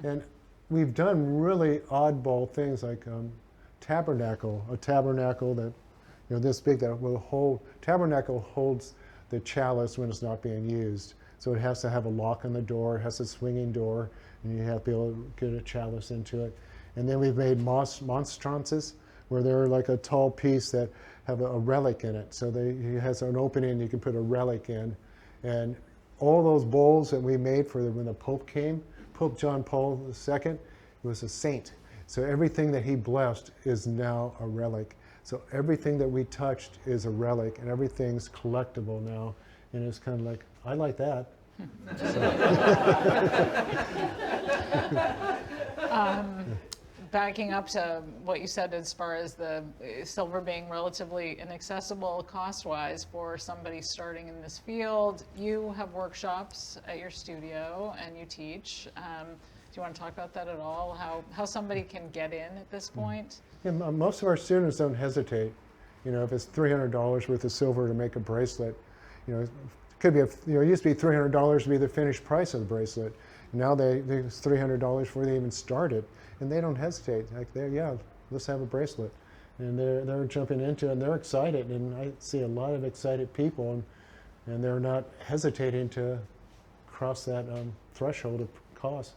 and we've done really oddball things like a tabernacle that, this big, that will hold, tabernacle holds the chalice when it's not being used. So it has to have a lock on the door, it has a swinging door, and you have to be able to get a chalice into it. And then we've made monstrances, where they're like a tall piece that have a relic in it. So it has an opening you can put a relic in. And all those bowls that we made for when the Pope came, Pope John Paul II was a saint. So everything that he blessed is now a relic. So everything that we touched is a relic, and everything's collectible now. And it's kind of like, I like that. Backing up to what you said as far as the silver being relatively inaccessible cost-wise for somebody starting in this field, you have workshops at your studio and you teach. Do you want to talk about that at all? How somebody can get in at this point? Yeah, most of our students don't hesitate. If it's $300 worth of silver to make a bracelet, it could be it used to be $300 to be the finished price of the bracelet. Now it's $300 before they even start it, and they don't hesitate. Like, let's have a bracelet, and they're jumping into it, and they're excited. And I see a lot of excited people, and they're not hesitating to cross that threshold of cost.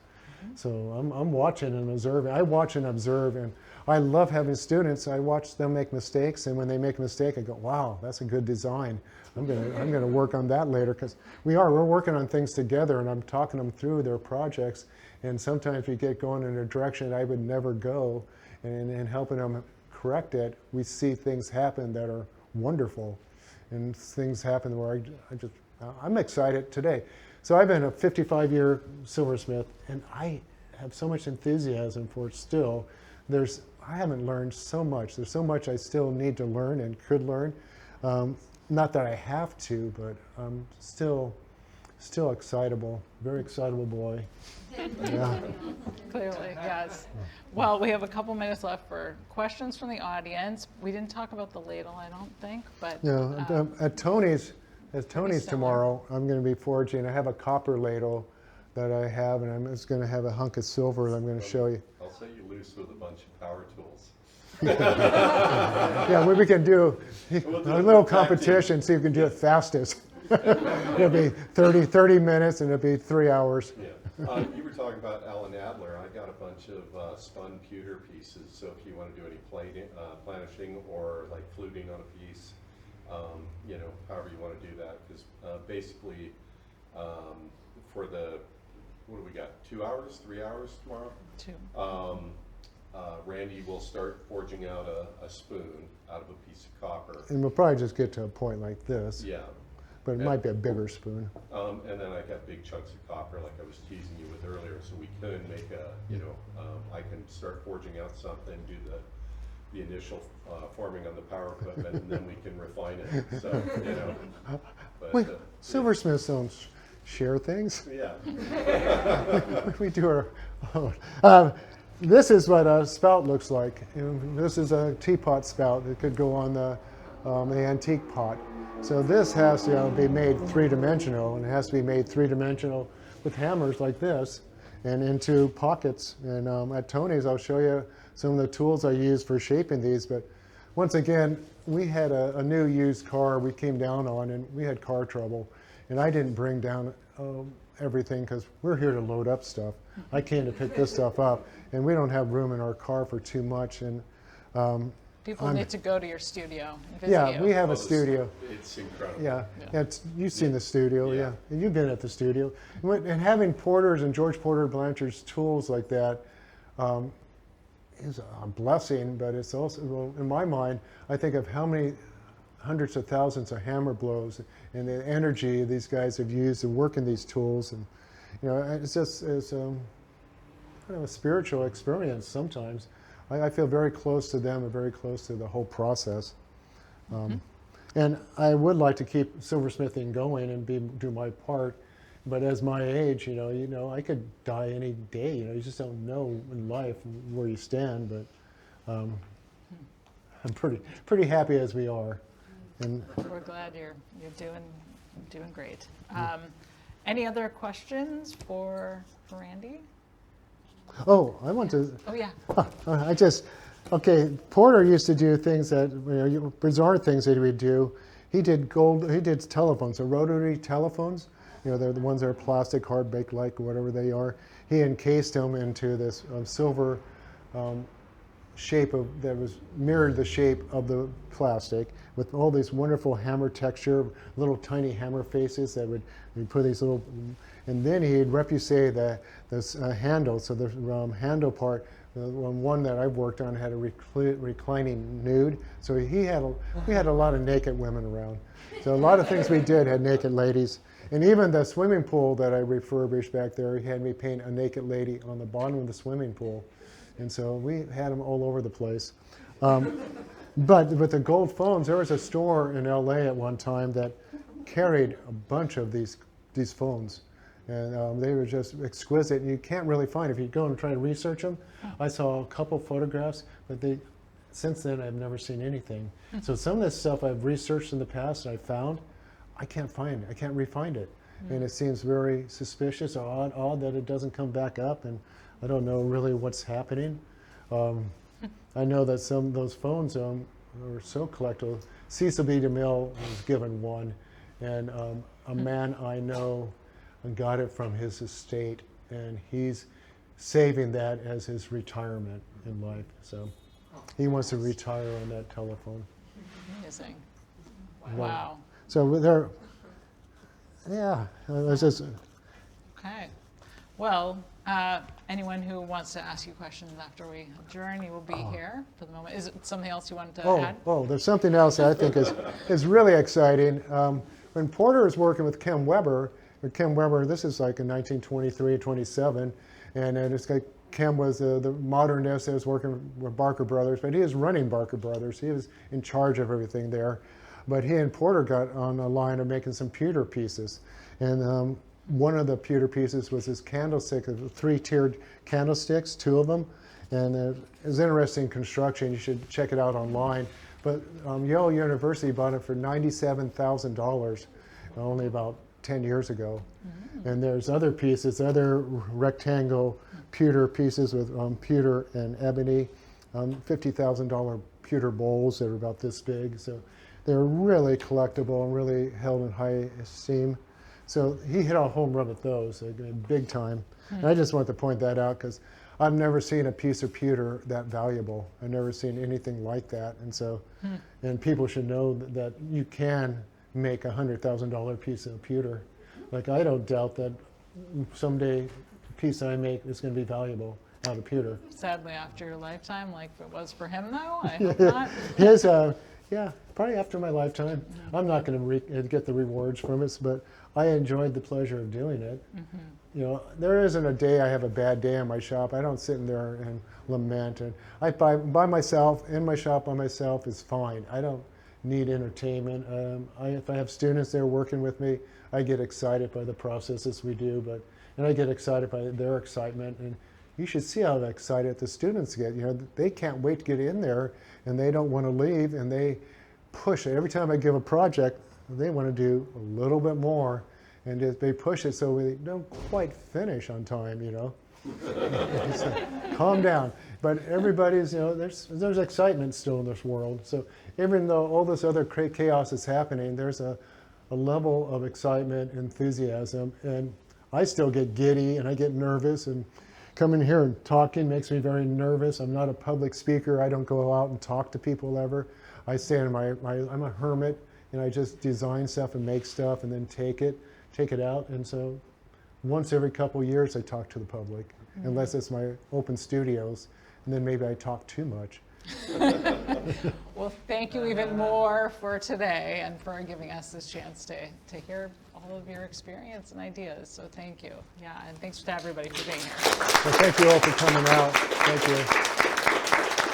So I'm watching and observing. I watch and observe, and I love having students. I watch them make mistakes, and when they make a mistake, I go, "Wow, that's a good design. I'm gonna work on that later," because we're working on things together, and I'm talking them through their projects. And sometimes we get going in a direction I would never go, and helping them correct it, we see things happen that are wonderful, and things happen where I'm excited today. So I've been a 55-year silversmith, and I have so much enthusiasm for it still. I haven't learned so much. There's so much I still need to learn and could learn. Not that I have to, but I'm still excitable, very excitable boy. Yeah. Clearly, yes. Well, we have a couple minutes left for questions from the audience. We didn't talk about the ladle, I don't think, but at Tony's tomorrow, I'm going to be forging. I have a copper ladle that I have, and I'm just going to have a hunk of silver that I'm going to show you. I'll set you loose with a bunch of power tools. Yeah, we can do a little competition, see who can do it fastest. It'll be 30 minutes, and it'll be 3 hours. Yeah. You were talking about Alan Adler. I got a bunch of spun pewter pieces, so if you want to do any planishing or like fluting on a piece, however you want to do that, because basically for what do we got, 2 hours, 3 hours tomorrow? 2. Randy will start forging out a spoon out of a piece of copper. And we'll probably just get to a point like this. Yeah. But it might be a bigger spoon. And then I got big chunks of copper, like I was teasing you with earlier, so we could make I can start forging out something, do the initial forming on the power equipment, and then we can refine it. So, But, Wait, silversmiths don't share things. Yeah. We do our own. This is what a spout looks like. This is a teapot spout that could go on the antique pot. So this has to be made three-dimensional, and it has to be made three-dimensional with hammers like this and into pockets. And at Tony's, I'll show you some of the tools I use for shaping these. But once again, we had a new used car we came down on, and we had car trouble. And I didn't bring down everything because we're here to load up stuff. I came to pick this stuff up, and we don't have room in our car for too much. And people need to go to your studio and visit you. We have a studio. It's incredible. Yeah. You've seen the studio, yeah. And you've been at the studio. And having Porter's and George Porter Blanchard's tools like that is a blessing, but it's also, well, in my mind, I think of how many hundreds of thousands of hammer blows and the energy these guys have used to work in these tools. And, it's kind of a spiritual experience sometimes. I feel very close to them and very close to the whole process. And I would like to keep silversmithing going and do my part. But as my age, I could die any day. You just don't know in life where you stand. But I'm pretty happy as we are. And We're glad you're doing great. Any other questions for Randy? oh, I want to. Oh yeah. Okay, Porter used to do things that, bizarre things that he would do. He did telephones, so rotary telephones. They're the ones that are plastic, hard baked like, whatever they are. He encased them into this silver shape that was mirrored the shape of the plastic with all these wonderful hammer texture, little tiny hammer faces that would put these little, and then he'd repoussé this handle, so the handle part. The one that I've worked on had a reclining nude, so we had a lot of naked women around. So a lot of things we did had naked ladies, and even the swimming pool that I refurbished back there, he had me paint a naked lady on the bottom of the swimming pool, and so we had them all over the place. But with the gold phones, there was a store in LA at one time that carried a bunch of these phones. And they were just exquisite. You can't really find, if you go and try to research them. I saw a couple photographs, but since then I've never seen anything. So some of this stuff I've researched in the past and I found, I can't find it. I can't re-find it. And it seems very suspicious or odd that it doesn't come back up, and I don't know really what's happening. I know that some of those phones are so collectible. Cecil B. DeMille was given one, and a man I know got it from his estate, and he's saving that as his retirement in life. So he wants to retire on that telephone. Amazing. Wow. So it's just. Okay. Well, anyone who wants to ask you questions after we adjourn, you will be here for the moment. Is it something else you wanted to add? There's something else that I think is really exciting. When Porter was working with Ken Weber, this is like in 1923, 27, and it's like Ken was the modernist that was working with Barker Brothers, but he was running Barker Brothers. He was in charge of everything there. But he and Porter got on a line of making some pewter pieces. And one of the pewter pieces was this candlestick, of 3-tiered candlesticks, 2 of them. And it was interesting construction. You should check it out online. But Yale University bought it for $97,000 only about 10 years ago. And there's other pieces, other rectangle pewter pieces with pewter and ebony, $50,000 pewter bowls that are about this big. So they're really collectible and really held in high esteem. So he hit a home run with those, big time. And I just want to point that out because I've never seen a piece of pewter that valuable. I've never seen anything like that. And so, and people should know that you can make a $100,000 piece of pewter. Like, I don't doubt that someday the piece I make is going to be valuable out of pewter. Sadly, after your lifetime, like it was for him, though, I hope not. His, probably after my lifetime. I'm not going to get the rewards from it, but I enjoyed the pleasure of doing it. There isn't a day I have a bad day in my shop. I don't sit in there and lament. And by myself, in my shop by myself is fine. I don't need entertainment. If I have students there working with me, I get excited by the processes we do, and I get excited by their excitement. And you should see how excited the students get. They can't wait to get in there, and they don't want to leave, and they push it. Every time I give a project, they want to do a little bit more, and they push it so we don't quite finish on time. It's like, calm down. But everybody's, there's excitement still in this world. So even though all this other chaos is happening, there's a level of excitement, enthusiasm, and I still get giddy and I get nervous, and coming here and talking makes me very nervous. I'm not a public speaker. I don't go out and talk to people ever. I stay in I'm a hermit, and I just design stuff and make stuff and then take it out. And so once every couple years I talk to the public, unless it's my open studios, and then maybe I talk too much. Well, thank you even more for today and for giving us this chance to hear all of your experience and ideas. So thank you. Yeah, and thanks to everybody for being here. Well, thank you all for coming out. Thank you.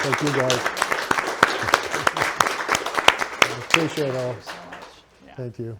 Thank you, guys. I appreciate it all. Thank you so much. Yeah. Thank you.